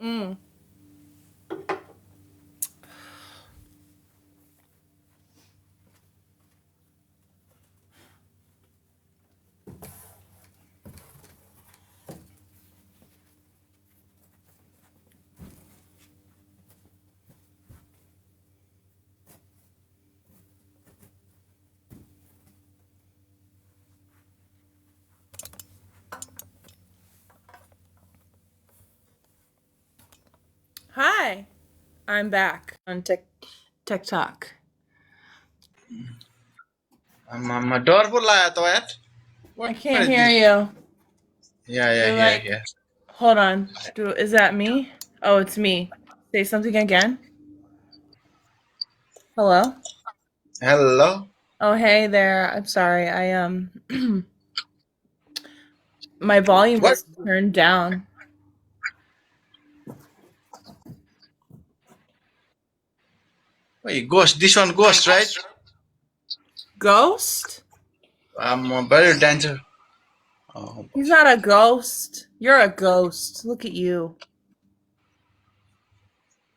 Mm. Hi, I'm back on TikTok. I'm door बुलाया तो यार. I What can't is hear this? you. Yeah, You're here, like, here. hold on. Is that me? Oh, it's me. Say something again. Hello? Hello. Oh, hey there. I'm sorry. My volume What? was turned down. Wait, ghost. This one ghost, right? Ghost? I'm very danger. Oh, He's not a ghost. You're a ghost. Look at you.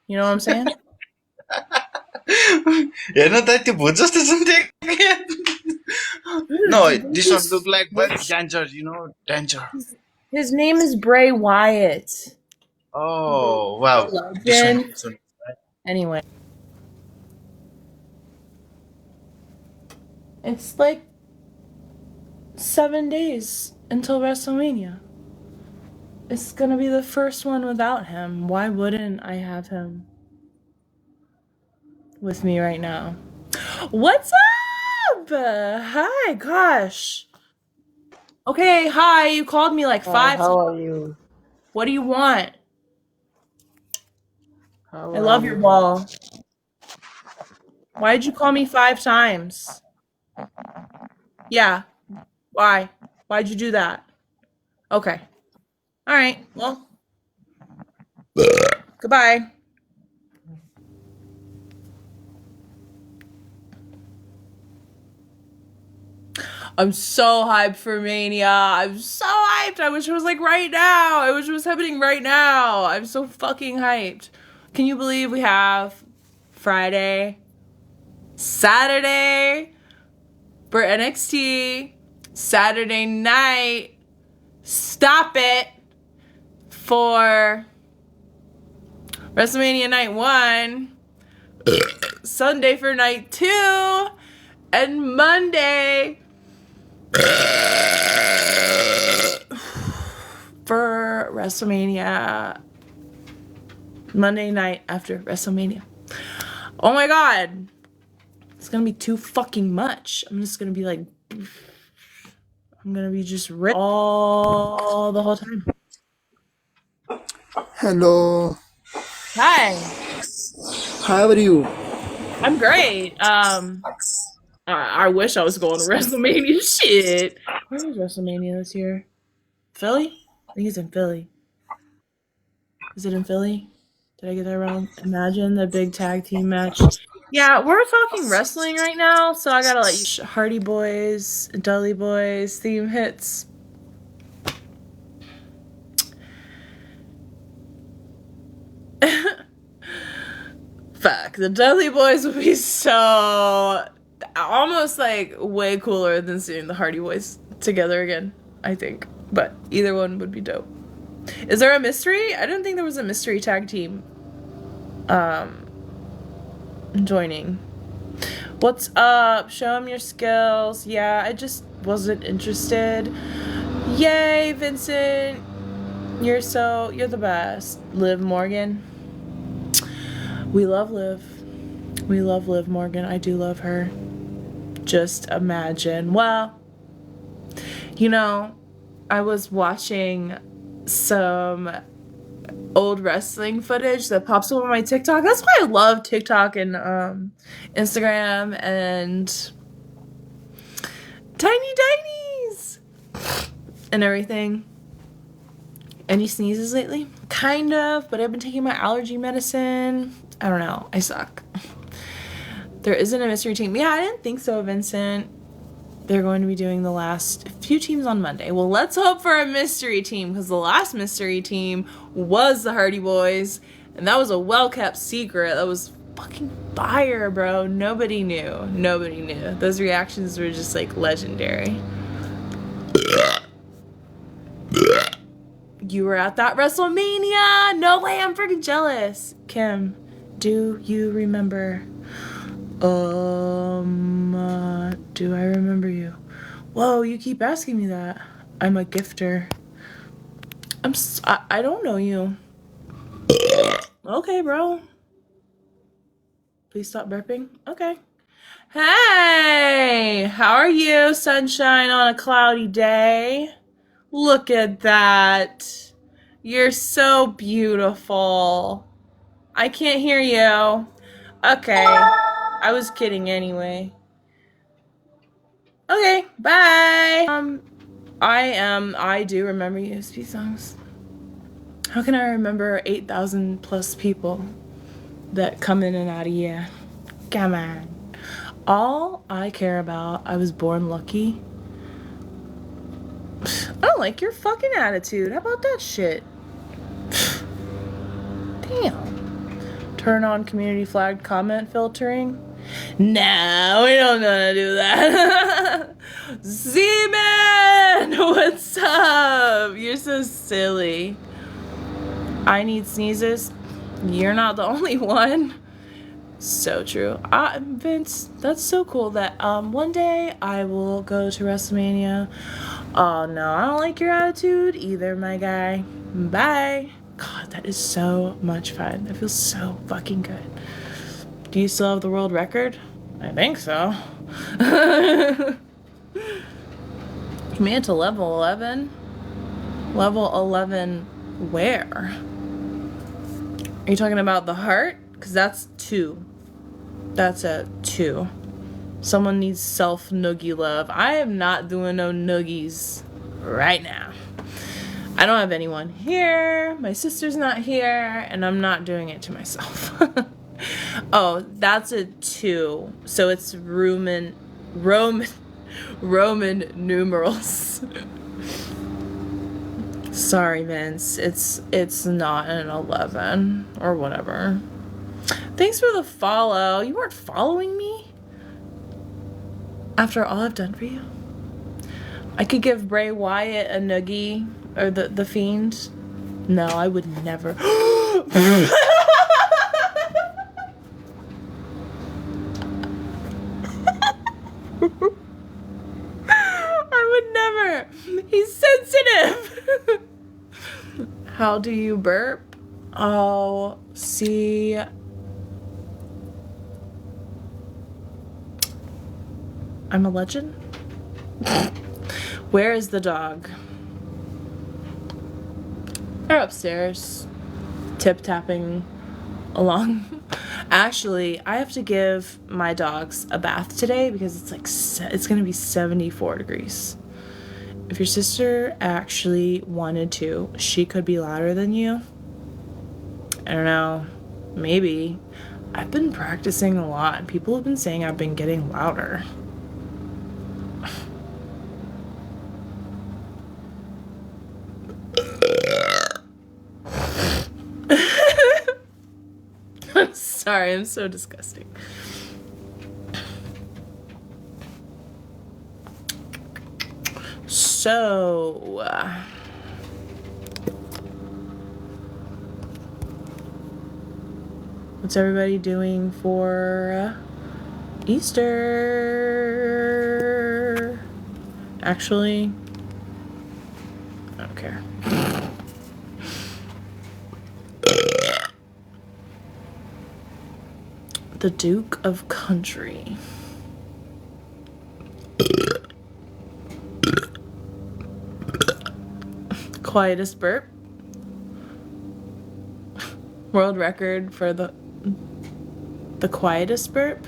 You know what I'm saying? हेर्न त त्यो भूत जस्तो छ नि No, this one look like very danger, danger. His name is Bray Wyatt. Oh, wow. This one Legend. also. Anyway, it's like 7 days until WrestleMania. It's gonna be the first one without him. Why wouldn't I have him with me right now? What's up? Hi, gosh. Okay, hi. You called me like Hi, 5 how times. are you? What do you want? How I are love your you? wall. Why did you call me 5 times? Yeah. Why? Why'd you do that? Okay. All right. Well, goodbye. I'm so hyped for Mania. I'm so hyped. I wish it was like right now. I wish it was happening right now. I'm so fucking hyped. Can you believe we have Friday, Saturday for NXT, Saturday night, stop it, for WrestleMania night 1, Sunday for night 2, and Monday for WrestleMania. Monday night after WrestleMania. Oh my god. It's gonna be too fucking much. I'm just gonna be like, I'm gonna be just ripped all the whole time. Hello. Hi. How are you? I'm great. I wish I was going to WrestleMania. Shit. Where is WrestleMania this year? Philly? I think it's in Philly. Is it in Philly? Did I get that wrong? Imagine the big tag team match. Yeah, we're talking wrestling right now, so I gotta let you. Hardy Boys, Dudley Boys, theme hits. Fuck, the Dudley Boys would be so almost like way cooler than seeing the Hardy Boys together again, I think. But either one would be dope. Is there a mystery? I didn't think there was a mystery tag team joining. What's up? Show them your skills. Yeah, I just wasn't interested. Yay, Vincent. You're the best. Liv Morgan. We love Liv. We love Liv Morgan. I do love her. Just imagine. Well, I was watching some old wrestling footage that pops up on my TikTok. That's why I love TikTok and Instagram and Tiny Tinies and everything. Any sneezes lately? Kind of, but I've been taking my allergy medicine. I don't know. I suck. There isn't a mystery team. Yeah, I didn't think so, Vincent. they're going to be doing the last few teams on Monday. Well, let's hope for a mystery team, because the last mystery team was the Hardy Boys, and that was a well-kept secret. That was fucking fire, bro. Nobody knew. Nobody knew. Those reactions were just like legendary. You were at that WrestleMania. No way, I'm freaking jealous. Kim, do you remember? Do I remember you? Whoa, you keep asking me that. I'm a gifter. I don't know you. Okay, bro. Please stop burping. Okay. Hey, how are you, sunshine on a cloudy day? Look at that. You're so beautiful. I can't hear you. Okay. I was kidding anyway. Okay, bye. I do remember USP songs. How can I remember 8,000 plus people that come in and out of here? Come on. All I care about, I was born lucky. I don't like your fucking attitude. How about that shit? Damn. Turn on community flagged comment filtering. No, we don't know how to do that. Z-Man! What's up? You're so silly. I need sneezes. You're not the only one. So true. Vince, that's so cool that one day I will go to WrestleMania. Oh no, I don't like your attitude either, my guy. Bye. God, that is so much fun. That feels so fucking good. Do you still have the world record? I think so. You made it to level 11? Level 11 where? Are you talking about the heart? Because that's 2. That's a 2. Someone needs self-noogie love. I am not doing no noogies right now. I don't have anyone here. My sister's not here. And I'm not doing it to myself. Oh, that's a 2. So it's Roman numerals. Sorry, Vince. It's not an 11 or whatever. Thanks for the follow. You weren't following me after all I've done for you. I could give Bray Wyatt a noogie, or the Fiend. No, I would never. I would never. He's sensitive. How do you burp? Oh, see. I'm a legend. Where is the dog? They're upstairs, tip-tapping along. Actually, I have to give my dogs a bath today because it's gonna be 74 degrees. If your sister actually wanted to, she could be louder than you. I don't know. Maybe. I've been practicing a lot, and people have been saying I've been getting louder. I'm sorry, I'm so disgusting. So, what's everybody doing for Easter? Actually, I don't care. The Duke of Country. Quietest burp. World record for the quietest burp,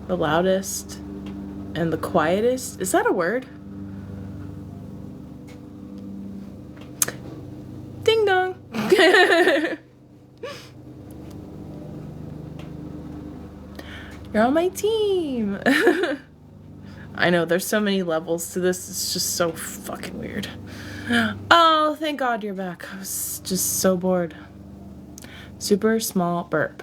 the loudest, and the quietest. Is that a word? Ding dong. You're on my team. I know there's so many levels to this. It's just so fucking weird. Oh, thank God you're back. I was just so bored. Super small burp.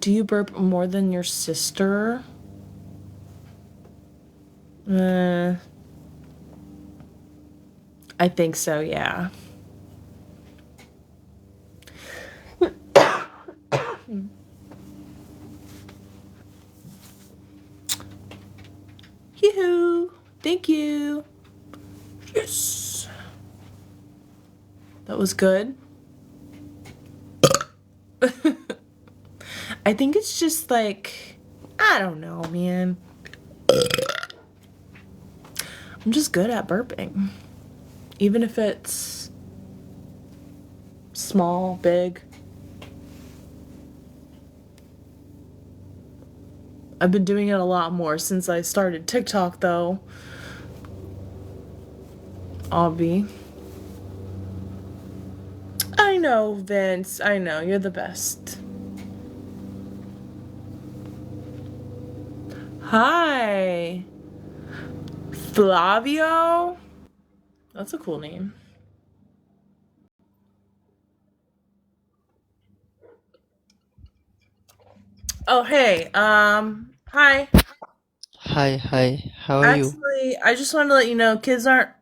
Do you burp more than your sister? I think so, yeah. Yoo-hoo! Thank you. Yes. That was good. I think it's just like, I don't know, man. I'm just good at burping. Even if it's small, big. I've been doing it a lot more since I started TikTok, though. Obvi. I know, Vince. I know. You're the best. Hi. Flavio? That's a cool name. Oh, hey. Hi. Hi, how are you? Actually, I just wanted to let you know kids under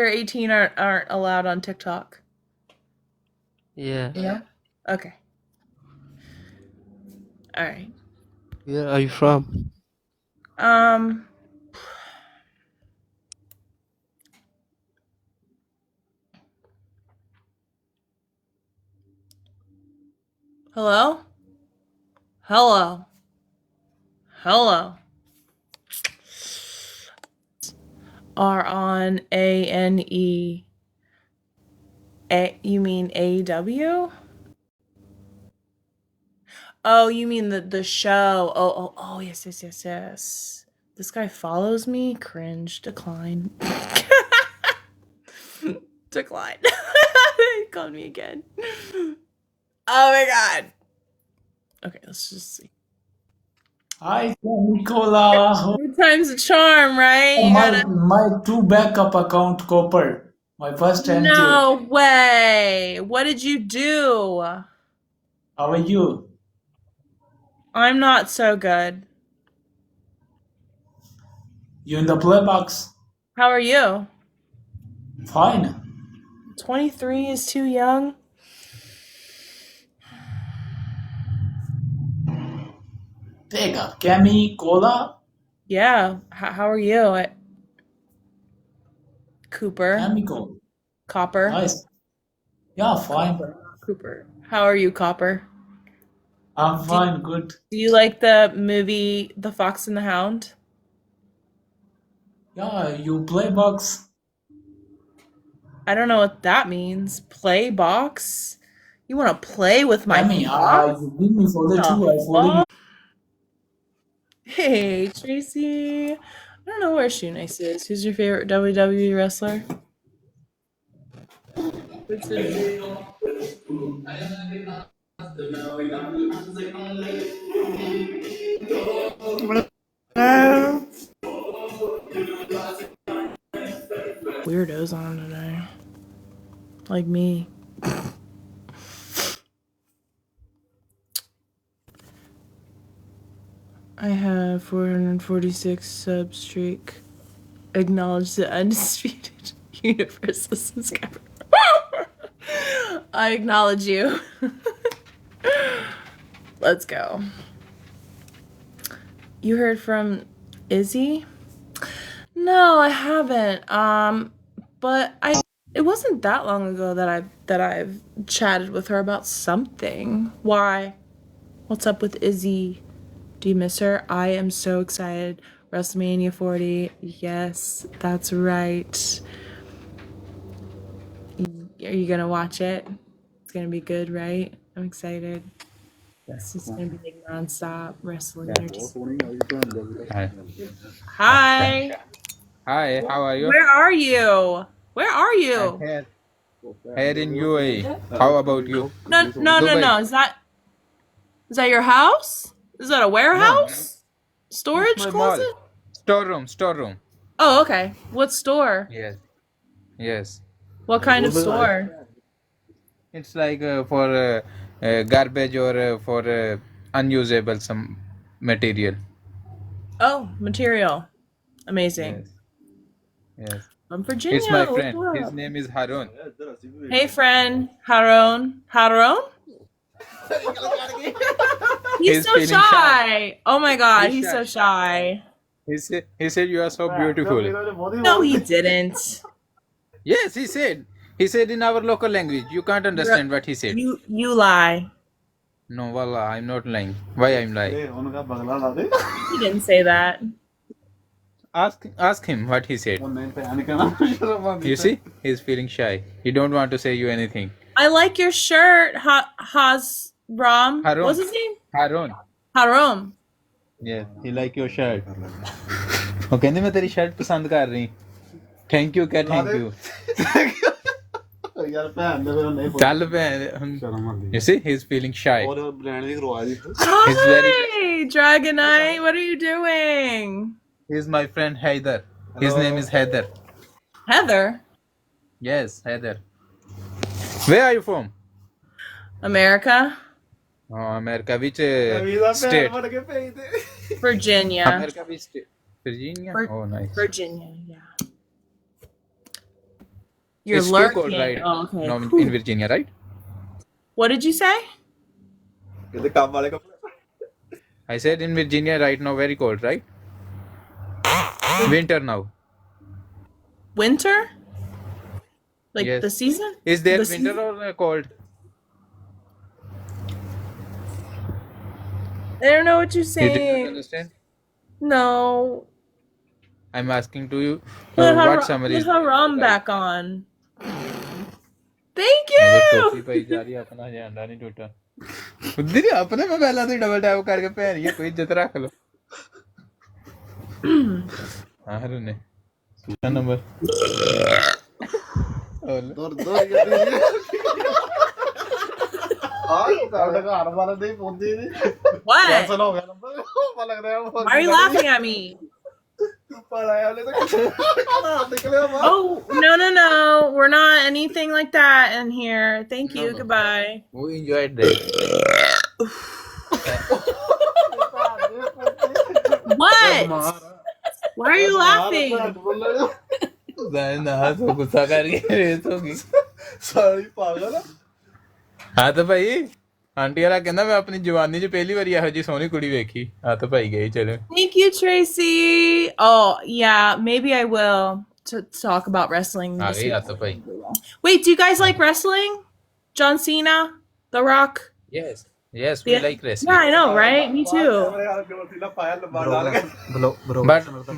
18 aren't allowed on TikTok. Yeah, Yeah. Okay. All right. where are you from? Um, hello? Hello. Hello. Are on ANE. You mean AW? Oh, you mean the show. Oh, yes. This guy follows me. Cringe. Decline. Decline. He called me again. Oh my god. Okay, let's just see. Hi, Nicola. Good time's a charm, right? You My gotta. my two backup account copper. My first antique. No way. What did you do? How are you? I'm not so good. You in the play box? How are you? Fine. 23 is too young. Pega. Cami Cola. Yeah. How are you at Cooper? Chemical. Copper? Nice. Yeah, fine. Cooper. How are you, Copper? I'm Do, fine. Good. do you like the movie The Fox and the Hound? Yeah, you play box. I don't know what that means. Play box? You want to play with my Cami, fox? you give me follow The too. I follow you. fuck? Hey, Tracy. I don't know where Shoe Nice is. Who's your favorite WWE wrestler? What's it- Weirdos on today. Like me. I have 446 sub streak. Acknowledge the undisputed universal subscriber. I acknowledge you. Let's go. You heard from Izzy? No, I haven't. But it wasn't that long ago that I've chatted with her about something. Why? What's up with Izzy? Do you miss her? I am so excited. WrestleMania 40. Yes, that's right. Are you gonna watch it? It's gonna be good, right? I'm excited. This is gonna be like nonstop wrestling entertainment. Hi. Hi. Hi, how are you? Where are you? Where are I'm you? here. Here in UAE. How about you? No. Dubai. Is that your house? Is that a No, warehouse? it's Storage my mall. closet? Storeroom. Oh, okay. What store? Yes, yes. What kind of store? It's like for garbage or for unusable some material. Oh, material. Amazing. Yes, yes. From It's Virginia. my What's friend. His up? name is Harun. Hey, friend. Haron. Haron? He's He's so feeling shy. shy. Oh my god, He's he's so shy. shy. He said you are so beautiful. No, he didn't. Yes, he said. He said in our local language. You can't understand what he said. You lie. No, wallah, I'm not lying. Why I'm lying? He didn't say that. Ask him what he said. You see, he's feeling shy. He don't want to say you anything. I like your shirt, Ram. Harun. What's his name? Harun. Haram. Yeah, he like your shirt. वो कहने मैं तेरी shirt पसंद कर रही. Thank you, क्या thank you. चल पे. You see, he's feeling shy. He's very. Hi, Dragonite. What are you doing? He's my friend Haider. His name is Haider. Heather. Yes, Haider. Where are you from? America. Oh, America. Which state? Virginia. America, which state? Virginia. Oh, nice. Virginia, yeah. You're It's too lurking. cold, right? Oh, okay. No, in Virginia, right? What did you say? I said in Virginia right now, very cold, right? Winter now. Winter? Like Yes. the season? Is there The winter season? or cold? I don't know what you're You did not saying. understand? No. I'm asking to you Put what summer is there, Haram right? back on. Thank अगर टोपी you. पाई जा रही है अपना झंडा नहीं टूटा खुद नहीं अपने में पहला तो डबल टैप करके पहन ये कोई इज्जत रख लो हाँ हरुण ने सूचना number What? Why are you laughing at me? Oh, no. We're not anything like that in here. Thank you. No. Goodbye. We enjoyed that. What? Why are you laughing? ना तो गुस्सा करके रेस होगी हाँ तो भाई आंटी वाला कहना मैं अपनी जवानी च पहली बार ਇਹੋ ਜੀ ਸੋਹਣੀ ਕੁੜੀ ਵੇਖੀ हाँ तो भाई गई चलो Thank you, Tracy. Oh, yeah, maybe I will to talk about wrestling uh this गई week. हाँ तो भाई Wait, do you guys like wrestling? John Cena, The Rock? yes we like wrestling Yeah, I know, right? Me too.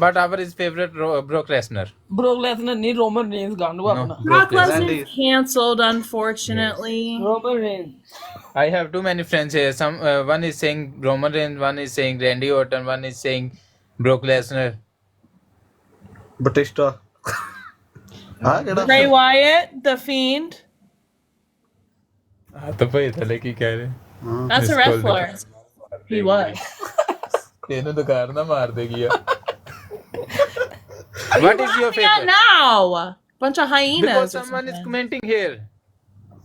but our is favorite Brock Lesnar Brock Lesnar need Roman Reigns gandu apna. Brock Lesnar is canceled, unfortunately. Roman Reigns. I have too many friends here. Some one is saying Roman Reigns, one is saying Randy Orton, one is saying Brock Lesnar. Batista. Bray Wyatt, The Fiend. हाँ तो भाई थले की कह रहे That's a wrestler. He was. तेनों तो car ना मार देगी यार. What is your Yeah, favorite? now. Bunch of hyenas. Because or someone is something. commenting here.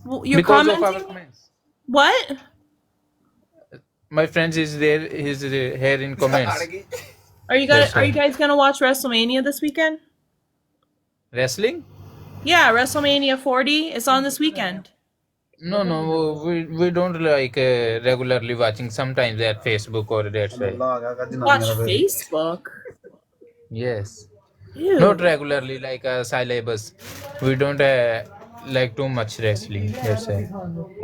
Well, you're Because of commenting? our comments. What? My friends is there. His here in comments. Are you guys gonna watch WrestleMania this weekend? Wrestling? Yeah, WrestleMania 40 is on this weekend. No, we don't like regularly watching. Sometimes at Facebook or that side. Watch Facebook. Yes. Ew. Not regularly like syllabus. We don't like too much wrestling. That's it.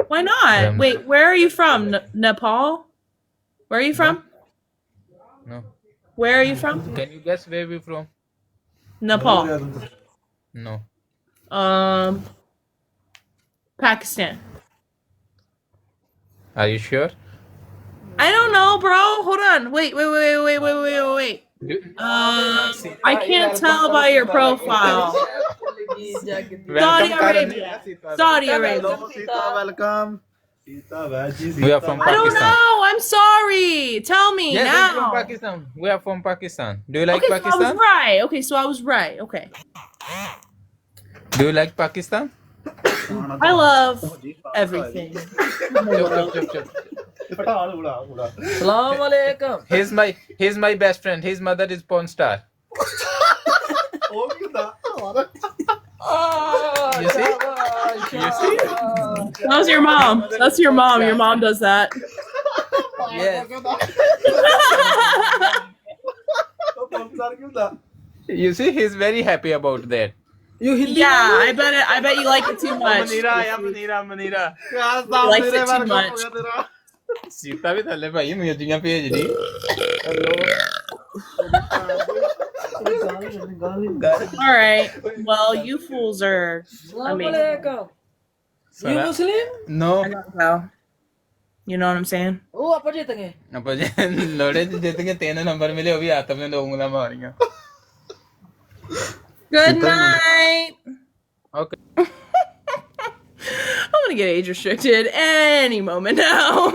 Why not? Wait, where are you from? Nepal? Where are you from? No. Where are you from? Can you guess where we from? Nepal. No. Pakistan. Are you sure? I don't know, bro. Hold on. Wait. I can't tell by your profile. Saudi Welcome, Karan. Arabia. Saudi Arabia. welcome. We are from I don't Pakistan. know. I'm sorry. Tell me Yes, we're from now. Pakistan. We are from Pakistan. Do you like Okay, so I was Pakistan? right. Okay, so I was right. Okay. Do you like Pakistan? I love everything. Chup, chup, chup, chup. Salam alaikum. He's my best friend. His mother is porn star. You see? You see? That's your mom. That's your mom. Your mom does that. Yes. You see, he's very happy about that. You Hindi? Yeah, I bet you like it too much. Manira. He likes it too much. Sita भी थल्ले भाई म्यूजियां भेज दी All right. Well, you fools are. I Salam mean, alaikum. You Muslim? No. I don't know. You know what I'm saying? Oh, apa जीतेंगे? अब लोड़े जितने 3 number मिले वो भी आता में 2 उंगलियां मारियां Good night. Okay. I'm gonna get age restricted any moment now.